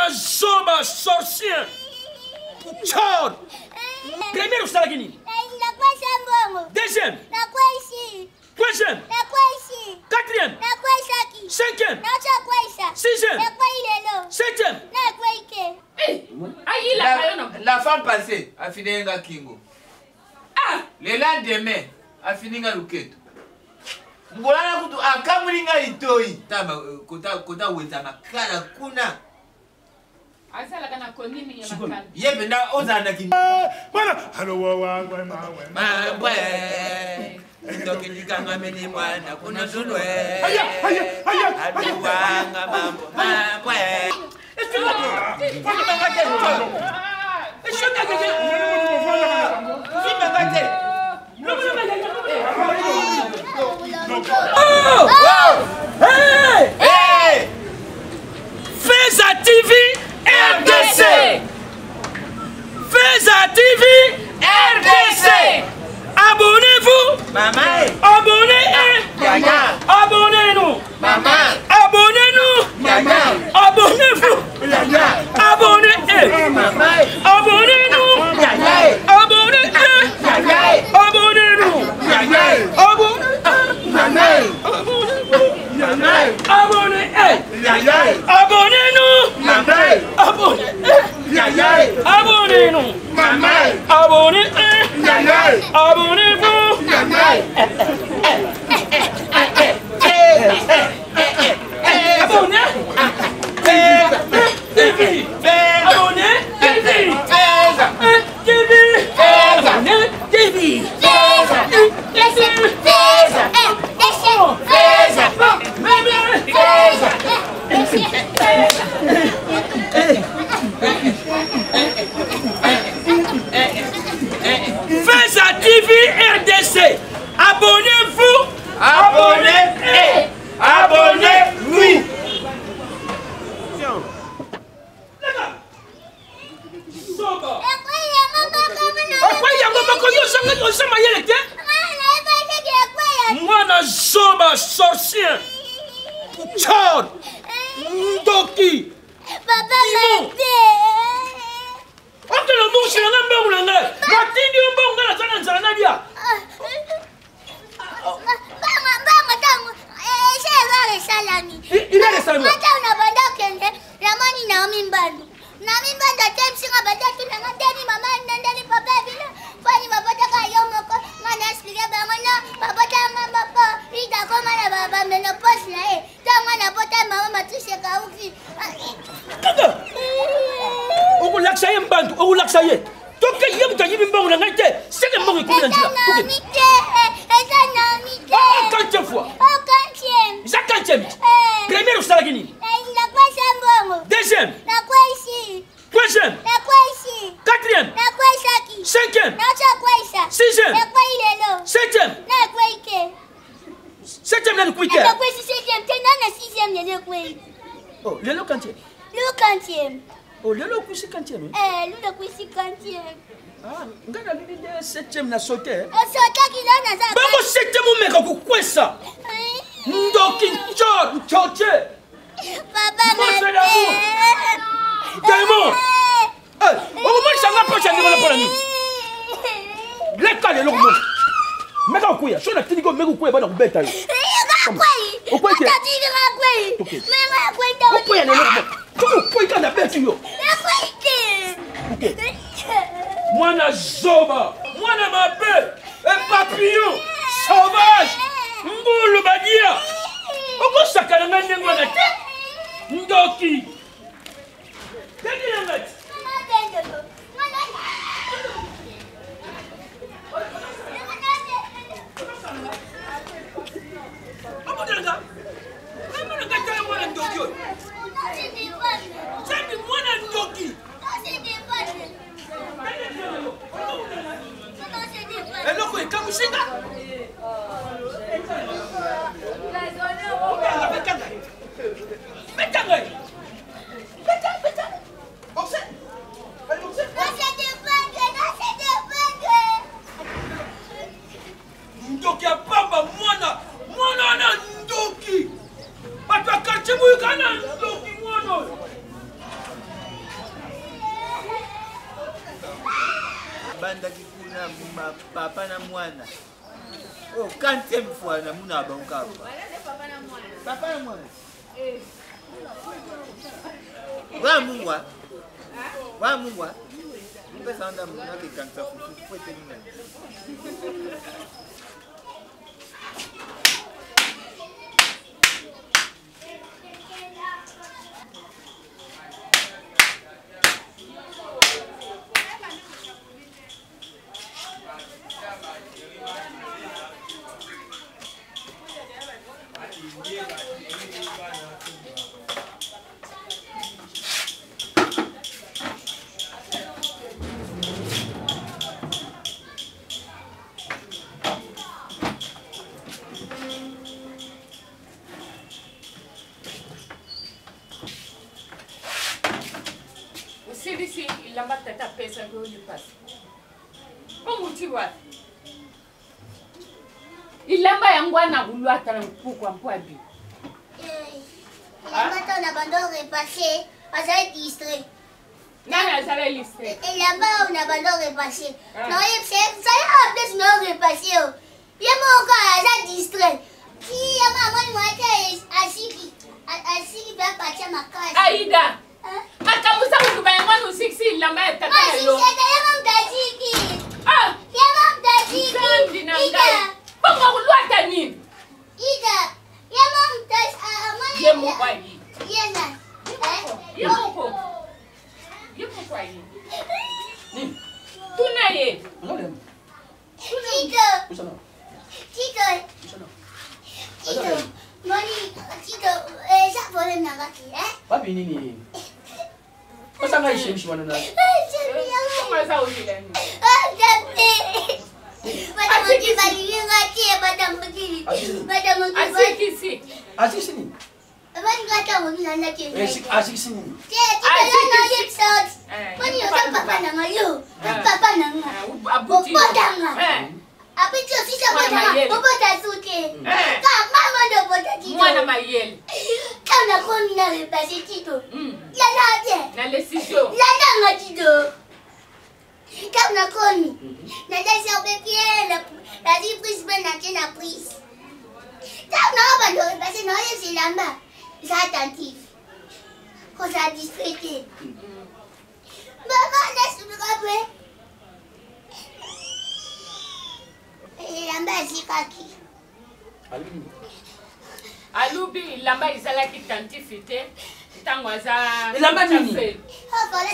zoba sorcier. Chor. Premier salagini. Deuxième. Troisième. Quatrième. Cinquième. Sixième. Septième. La femme passée a fini un kingo. Le lendemain a fini un luketo. Mbona kutu akamulinga itoi. Tama kota weta makala kuna. Asala kana konini ya makala. Yebe na ozana kingo. Bwana, halo wangu Mambwe. Ndoki nikanga meni mwana kuna zulwe. Haya. Aduwanga mambo. Mambwe. Feza TV RDC. Feza TV RDC. Abonnez-vous. Maman. Abonnez-nous. Maman. Abonnez-nous. Abonnez-vous. Abonnez-nous. Abonnez-nous. Feza TV RDC. Abonnez-vous. Abonnez-vous. Mwana zoba sorcier. Chor. Ndoki. Oke lo mushi na mbongo na ngai. Matindi mbongo na sana nzala na dia. Il est salami. Premier salagini. Deuxième. Troisième. Quatrième. Cinquième. Sixième. Septième. Septième là le quitter. Oh, le quantième. Oh, le quantième. Ah, ngana l'idée septième na sauté. Bango septième ou meka kukwesa. Ndoki choche. Papa, Gaimon. On va s'en approcher de la Pologne. Les cas de l'homme. Mais quand quoi, sur la télé, mais quoi, va dans le bétail. Mwana zoba, mwana mabe, un papillon sauvage, mboulou badia. Oko sakana ngane ngwana te. Ndoki. Kani ngati. banda kikuna papa na mwana. Oh, 40e fois na muna ba ukapa. Papa na mwana. Wa mungwa. Wa mungwa. Mpesa anda muna ke kansa fufu kwete nina. Sisi ilamba tata pesa ndio ulipasa. Omutiwa. Ilamba yangu anagulwa tala mpukwa mpwabi. Ilamba tona bando repasser, azai distrait. Nani azala liste? Ilamba on a bando repasser. Non, c'est ça a plus non repasser. Yama encore azai distrait. Si yama moi asiki ba pacha makasi. Aida. Makamusa kukubaya mwana usiksi ilamba ya tata yo. Asiki yama mtajiki. Ah, yama mtajiki. Kandi na ngai. Bongo kulwa tani. Ida, yama mtajiki. Yemo kwa yi. Yena. Yemo kwa yi. Tuna ye. Tito, Moni, Tito, ça vole nagati, Papi nini? Masa ngai shimishi wana na. Kama za ujile ni. Asikisi. Asiki nini? Asiki nini? Abuti. Mwana mayele. Na lesisio. Attentif. Quand ça a discrété. Maman, laisse-moi rappeler. Et la base, kaki. Alubi ilamba izalaki tantifite. Tangwaza. Ilamba nini?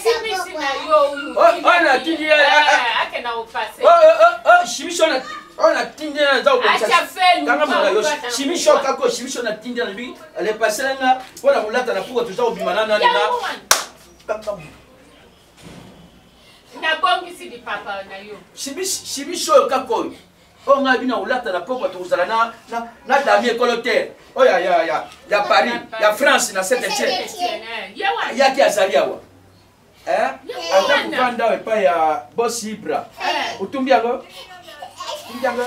Simisi na yo uyu. Ona tindi ake na upase. Shimishi ona tindi na za ubonsa. Acha fenu. Kanga mwana yo. Shimishi kako shimishi ona tindi na bi ale paselanga pona mulata na puko tuza ubimanana na. Kanga. Na bongi si di papa na yo. Shimishi kako. Oh nga bina ulata na puko tuzala na dami écolotaire. Oh ya Paris, ya France na Saint-Étienne. Ya ki azaliawa. Ata kuvanda wepa ya boss Ibra. Utumbi yango? Utumbi yango?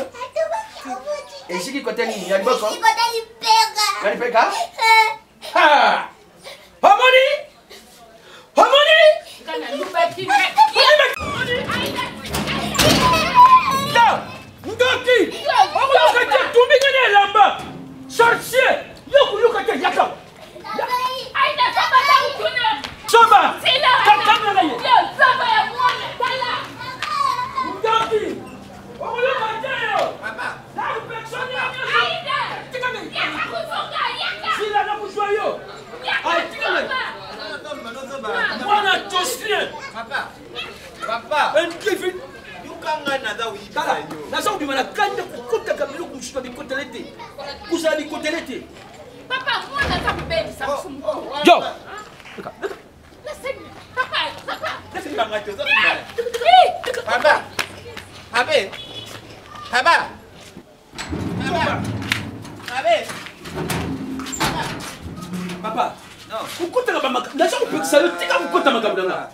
Eshiki kote nini? Ya liboko? Eshiki kote lipeka. Ya lipeka? Ha! Homoni! Homoni! Kana lupaki. Ya! Ndoki! Oku yuka tumbi ngene lamba! Sorcier! Yoku yuka te yaka! Aida saba ta ukuna! Soba! Sila! Kakanga na ye! Yo, saba ya mwana! Tala! Ndoki! Oku yuka te yo! Papa! Laku personi ya nyoso! Aida! Tikame! Yaka kusoka! Yaka! Sila na kujua yo! Ay, tikame! Mwana tosien! Papa! Kevin! Yukanga na za uyiba Tala! yo. Naza ubimana kanda kukota kabilo kumshuka bikotelete! Kusala bikotelete! Papa, mwana takubebi sa msumbo. Yo! Lasemi. Papa! Kasi bangato za kumala. Papa! Habe! Haba! Haba! Habe! Papa! No. Kukota na bamaka! Naza kupekisa yo! Tika kukota makabudanga!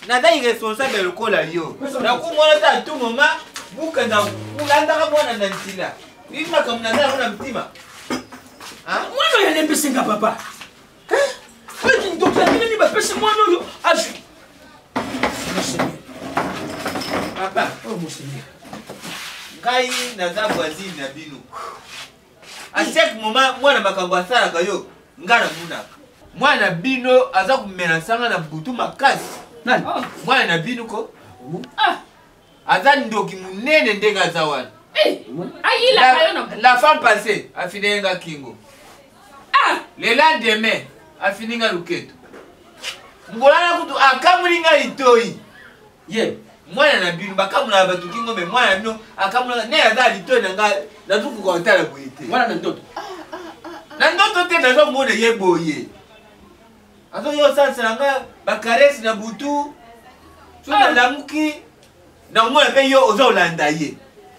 Naza irresponsable lokola yo. Na kumona ta tout moment buka na kulanda ka mwana na ntila. Ima kama naza kuna mtima. Mwana ya lembesenga papa! Peki ndoki ya nini bapesi mwana yo! Aju! Papa! monseigneur. Ngai naza voisine na bino. A chaque moment mwana makambo asalaka yo nga namunaka. Mwana bino aza kumela sanga na butu makasi. Nani? Mwana na bino ko? Aza ndoki munene ndenge aza wana. La femme passée a fini nga kingo. Le lendemain a fini nga luketo. Ngolana kutu akamulinga itoi. Ye. Mwana na bino bakamula batu kingo me mwana bino akamula ne aza litoi na nga na tuku ko tala boyete. Mwana na ndoto. Na ndoto te na zo mona ye boye. Azo yo sasa nga bakaresi na butu. Sona lamuki na mwana pe yo ozo landa ye.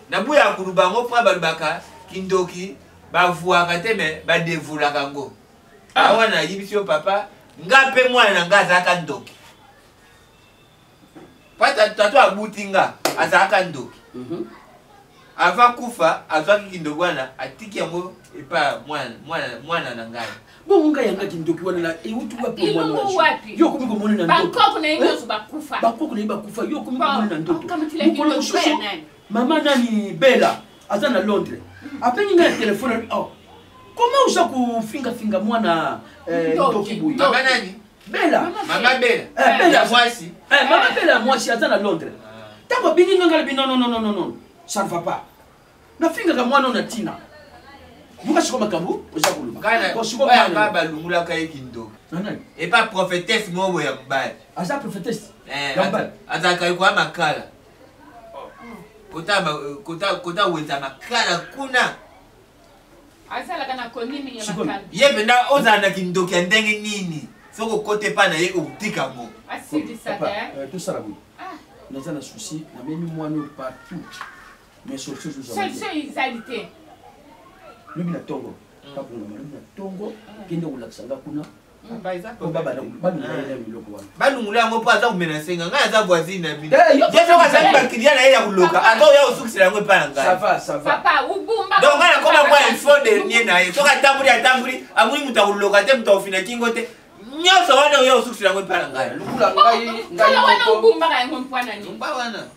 Na buya kulubango pa balubaka kindoki bavuaka te me badevulaka ngo. Awana yibisio papa ngape mwana nga azaka ndoki. Pata tatu abutinga azaka ndoki. Ava kufa azaki kindoki wana atiki yango epa mwana na ngai. Bonga yanga kindoki wana na eutu wapi mwana wapi. Yo kumiko mwana na ndoto. Bangkok na inyo bakufa. Bangkok na bakufa yo kumiko mwana na ndoto. Mukolo shosho. Mama nani Bella aza na Londres. Apeni nga telefone oh. Comment usa kufinga mwana ndoki buyi. Mama nani? Bella. Mama Bella. Bella mwasi. Mama Bella mwasi aza na Londres. Tango bini ngala bino non. Ça ne va pas. Na finga ka mwana na tina. Muka shiko makambu uza kuluma. Ko shiko mwana ba lungula ka yekindo. Nani? Et pas prophétesse mobo ya mbaya. Aza prophétesse. Aza kai kwa makala. Kota weza makala kuna. Asala kana konimi ya makala. Yebe na ozana kindoki ya ndenge nini. Soko kote pa na ye utika mo. Asidi sata. Tout ça là oui. Naza na souci na memi mwana partout. Mais solution nous avons. Solution izalité. Lubi na tongo. Kabunga lubi na tongo. Kende ulakisanga kuna. balungula yango po aza kumenasenga ngai aza voisine na bino yeso kasali bakilia na ye ya kuluka ato ya osukisela yango epa na ngai donc ngai nakoma kwa info dernier na ye soki atambuli amuli mutu akuluka te mutu akofina kingo te nyonso wana oya osukisela yango epa na ngai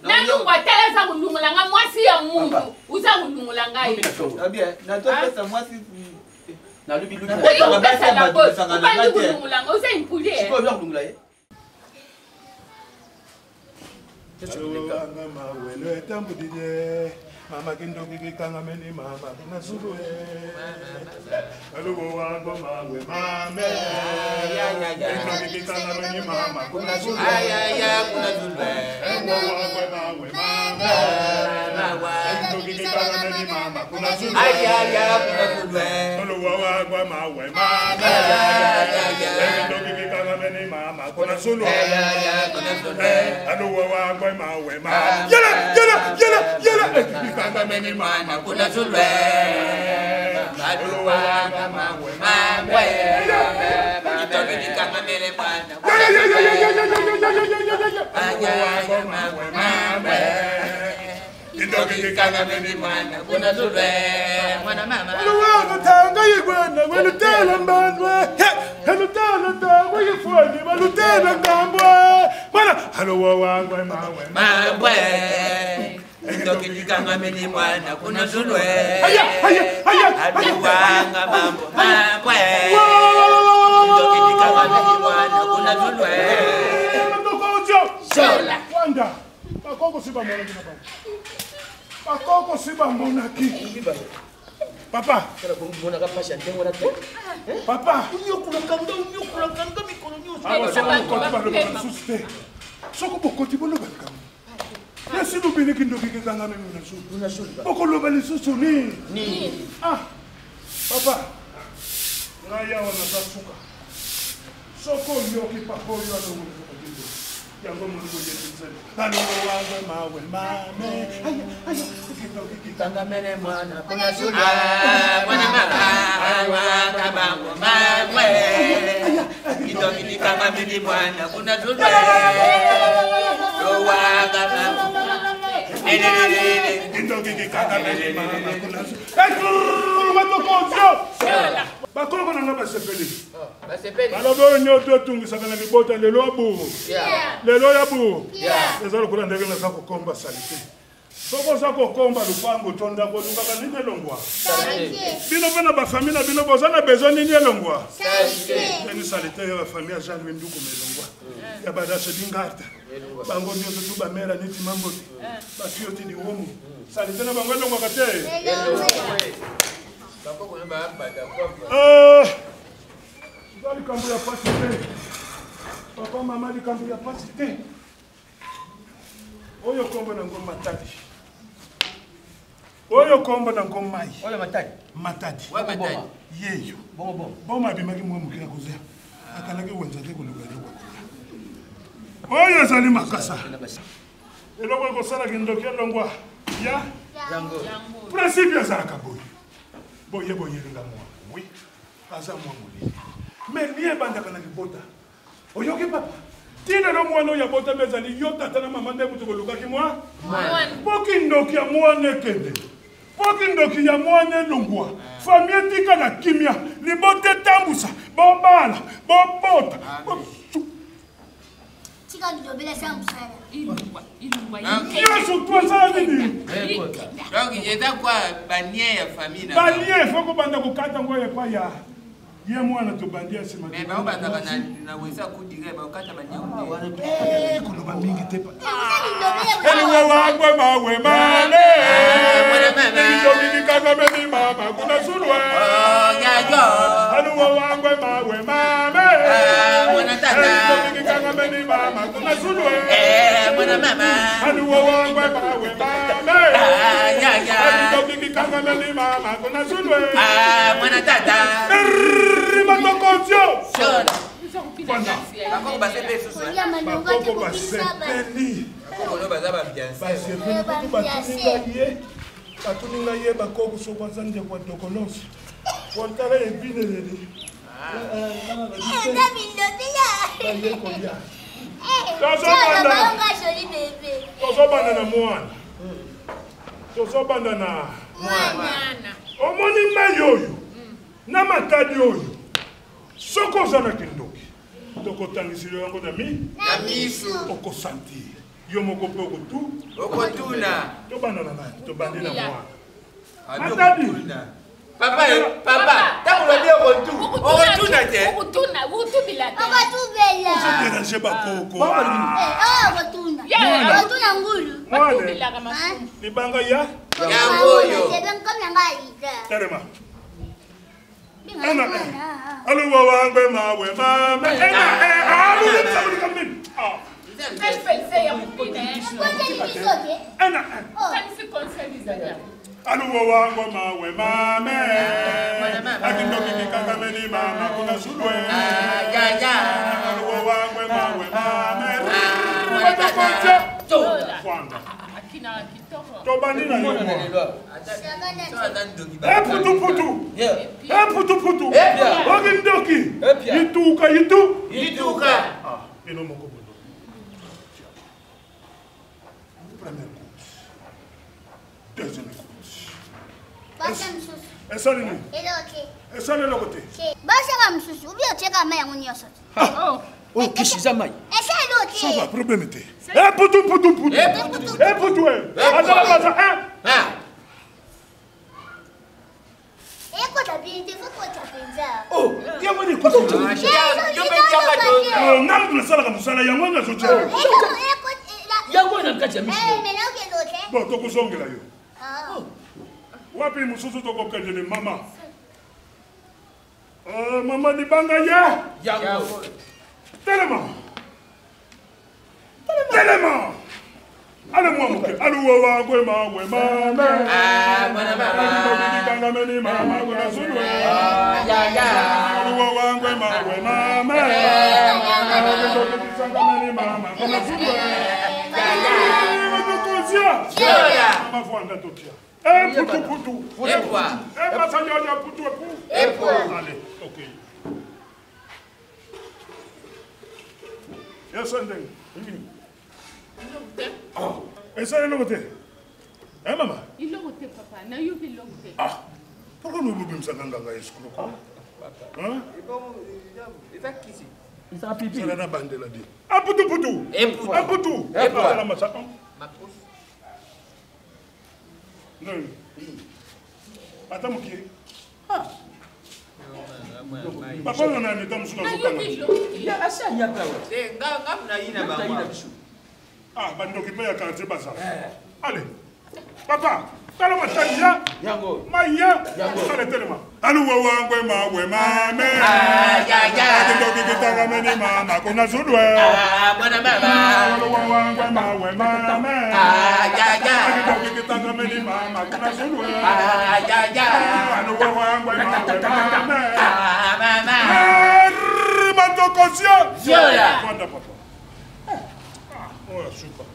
nanungwatala za kulungulanga mwasi ya mundu uza kulungula ngai natopesa mwasi na lubi lubi oyo pesa la boss ubandi kulungulanga uza impulie siko bya kulungula ye anga mawelo etambudile mama kindoki kikangameni mama kunazulu alugo wango mawe mame kindoki kikangameni mama kunazulu kunazulu wango mawe mame kindoki kikangameni mama kunazulu kunazulu wango mawe mame kindoki kikangameni mama kunazulu alugo wango mawe mame yala kanga meni mama kuna zulwe maduwa kama we mamwe kitoke ni kanga mele mwana aya kama we mamwe kitoke ni kanga meni mwana kuna zulwe mwana mama luwa tanga yigwana walutela mbandwe halutela tanga yifoni walutela ngambwe bana halo wangwe mamwe mamwe Ndoki nikanga meni mwana kuna zulwe aduwanga mambo mamwe Ndoki nikanga meni mwana kuna zulwe Shola Wanda bakoko siba mwana kina baba bakoko siba mwana ki Papa kala kumbona ka pasha ndengo na te Papa unyokula kanga mikono nyuso awa sala ko ba lo suste soko bokoti bono bakanga Nasi lubini kindoki kikanga mimi unashuka. Boko loba lisusu ni. Ah. Papa. Ngaya wana zasuka. Soko yoki pako yo alo mwindo. Yango mwindo yetinzeni. Halo wangu mawe mame. Aya. Kindoki kikanga mene mwana. Kuna sulu. Mwana mama. Kabango mawe. Kindoki kikanga mene mwana. Kuna sulu. Wanga mama. Kindoki kikanga mene mama. Kuna sulu. Matokozo. Bakoko nanga basepeli. Basepeli. Balobo nyoto tungisa kana libota lelo abu. Lelo ya bu. Ezalo kula ndege na sako komba salite. Soko sako komba lupango tonda ko lukaka nini elongwa. Bino bana ba famille na bino bozana besoin nini elongwa. Ni salite ya famille Jean Wenduko melongwa. Ya badashe dingata. Bango nyoto tu ba mera niti mambo. Ba fioti di womu. Salite na bango elongwa kate. Bako ko ba bada kwa. Dali kambu ya pasite. Papa mama di kambu ya pasite. Oyo kombo na ngoma tati. Oyo kombo na ngoma mai. Oyo matadi. Matadi. Wa matadi. Yeyo. Bongo. Boma bimaki mwa mukira kuzea. Akalaki wenza te kulugari kwa. Oyo zali makasa. Eloko ko sala kindoki longwa. Ya. Yango. Principe ya zaka boy. Boye linga mwa. Oui. Asa mwa muli. Mais nie banda kana libota. Oyo ke papa. Tina no mwana ya bota mezali yo tata na mama nde mutu kolukaki mwa. Poki ndoki ya mwana kende. Poki ndoki ya mwana lungwa. Famille tika na kimia. Libote tambusa. Bobala. Bobota. Tika ndobela samsara. Ilungwa. Yesu toi ça nini? Donc il est quoi bannière ya famille na. Bannière faut ko banda ko kata ngoye pa ya. Ye mwana to bandia sima. Mais ba banda na weza kudire ba kata bannière. Kuloba mingi te pa. Ndobela. Elwa wangwe mawe mane. Ndobili kaka meni mama kuna sulwa. Nyajo. Elwa wangwe mawe mane. Mwana tata. Ndobili kaka meni mama kuna sulwa. Mwana mama. Elwa wangwe mawe mane. Nyaja. Ndobili kaka meni mama kuna sulwa. Mwana tata. Rimatokotio. Shona. Bako ba se peso so. Ya malonga te Bakoko kokisa ba. basepeli. Ko no baza ba bien. Basepeli kutu batuninga ye bakoko sokwanza nje kwa dokolos. Wantara ebinelele. Enda bindobela. Baye kolia. Tala malonga joli bébé. Tozobanda na mwana. Tozobanda na mwana. omoni mayoyo. Na matadi oyo. Soko zana kindoki. Tokotangisilo yango na mi. Na misu. Okosanti. Yo moko pe okotu. Okotuna. Tobanda na nani? Tobandi na mwana. Matadi. Papa, takulo dio okotu. Okotuna te. Ukutubila te. Okotubela. Déranger bakoko. Okotuna. Okotuna ngulu. Batubila kama sumu. Libanga ya. Yangoyo. Comme yangaida. Terema. Alo wangwe mawe mama. Alu sabuli kambi. Espèce ya mupine. Kwani ni soke? Kanisi konseliza ya. Alo wangwe mawe mama. Akindo kikanga meni mama kuna sulwe. Ya. Alo wangwe mawe mama. Kwanda. Akina kitoko. Tobani na yo. Putu. Ogindoki. Ituka. Ino moko bondo. Premier course. Deuxième course. Basa msusu. Esali ni. Eloke. Esali lokote. Basa kama msusu. Ubi oteka maya nguni yoso. Oh, kishiza mai. Esa eloke. Ça va, problème était. Putu. Putu. Azala basa. Eko tabindi foko tapenza. Oh, yango ni koso. Ngam kuna sala kama sala yango na zote. Yango ina mkati ya mishi. Meloke eloke. Bon, tokuzongela yo. Wapi mususu tokokende mama. Mama libanga ya. Yango. Telema. Ale mwamuke. Alu wangwe mawe mama. Mwana mama. Libanga meni mama kuna sulwe. Ya. Alu wangwe mawe mama. Libanga meni mama kuna sulwe. Mama fuanda totia. Putu. Epwa. Masanya putu. Epwa. Allez, ok. Yes, ending. Esa es lo que te. Mama? Ilogote papa, na yubi ilogote. Pourquoi nous nous sommes en escroc? Hein? Isa pipi. C'est la bande là dit. Putu. Epwa. Putu. Epwa. La massa. Non. Attends, mon qui? Papa, on a un état, monsieur, il y a assez à y avoir. Ah, bando qui paye à 40 bazar. Allez, papa, t'as le matin, Yango. Maya, allez, tellement. Allô, ouais, mame. Ah, ya. Bando qui t'a ramené, maman, qu'on a sous doigt. Ah, bonne maman. Allô, ouais, mame. Ah, ya. Bando qui t'a ramené, maman, qu'on a sous doigt. Ah, ya. Allô, ouais, mame. Ah, maman. Rimato conscient. Viola. Manda, papa. Oh, super.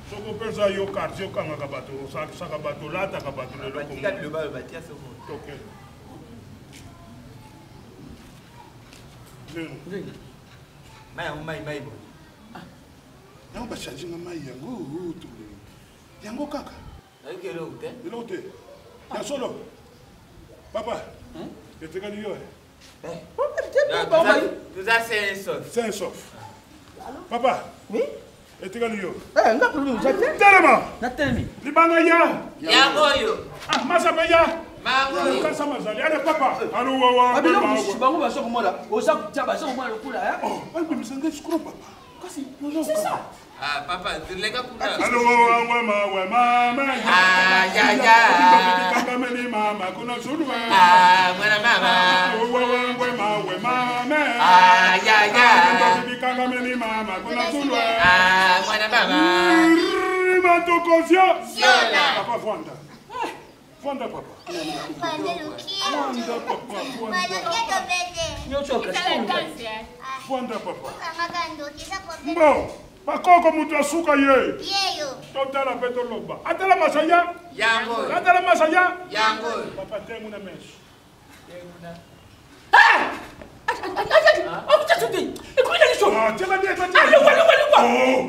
Soko pensa yo quartier kanga kabato, saka bato lata kabato le loko. Batika le bal batia ce monde. OK. Mai bo. Yango ba charger na mai yango tu. Yango kaka. Ok lo te. Lo te. Ya solo. Papa. Etika ni yo. Tout ça c'est un sauf. C'est un sauf. Papa. Oui? Etika ni yo. Nga problème j'attends. Tellement. Natemi. Libanga ya. Yango yo. Ah, masa ba ya. Mango yo. Kasa mazali. Allez papa. Allô wa. Abilo bango ba soko mola. Osa taba soko mola kula ya. Oh, albi misanga skro papa. Kasi c'est ça. Ah papa, tu les gars pour là. Allô wa mama. Ah ya. Kaka meni mama kuna sudwa. Ah, buena mama. Ah, ya. Kaka meni mama kuna sudwa. Ah, buena mama. Rimato conscient. Viola. Papa Fonda. Fonda papa. Fonda papa. Fonda papa. Bon, bakoko mutu asuka ye. Totala peto loba. Atala masaya. Yango. Atala masaya. Yango. Papa tengu na mesh. Oh, putain, tout dit. Écoute les choses. Ah, tiens bien, tiens. Oh.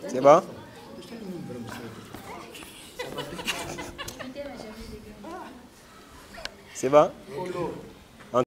C'est bon? C'est bon?